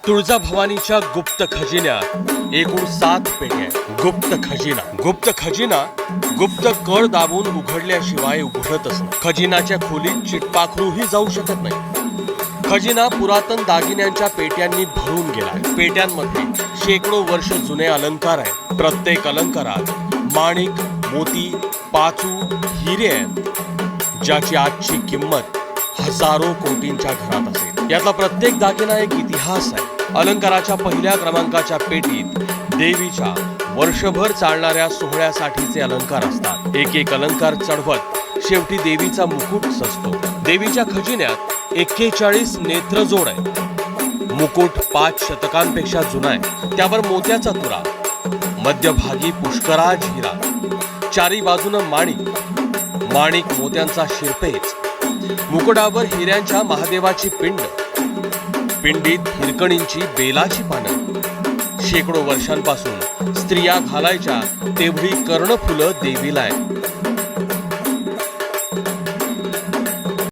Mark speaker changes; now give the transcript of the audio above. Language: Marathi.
Speaker 1: तुळजाभवानीच्या गुप्त खजिन्यात एकूण 7 पेट्या. गुप्त खजिना गुप्त कळ दाबून उघडल्याशिवाय उघडतच नाही. खजिनाच्या खोलीत चिटपाखरूही जाऊ शकत नाही. खजिना पुरातन दागिन्यांच्या पेट्यांनी भरून गेलाय. पेट्यांमध्ये शेकडो वर्ष जुने अलंकार आहेत. प्रत्येक अलंकारात माणिक, मोती, पाचू, हिरे आहेत, ज्याची आजची किंमत हजारो कोटींच्या घरात असेल. यातला प्रत्येक दागिना एक इतिहास आहे. अलंकाराच्या पहिल्या क्रमांकाच्या पेटीत देवीच्या वर्षभर चालणाऱ्या सोहळ्यासाठीचे अलंकार असतात. एक एक अलंकार चढवत शेवटी देवीचा मुकुट सजतो. देवीच्या खजिन्यात 41 नेत्रजोड आहे. मुकुट 5 शतकांपेक्षा जुना आहे. त्यावर मोत्याचा तुरा, मध्यभागी पुष्कराज हिरा, चारी बाजूनं माणिक मोत्यांचा शिरपेच, मुकुटावर हिऱ्यांच्या महादेवाची पिंडीत हिरकणींची बेलाची पानं. शेकडो वर्षांपासून स्त्रिया घालायच्या तेवढी कर्णफुलं देवीला आहेत.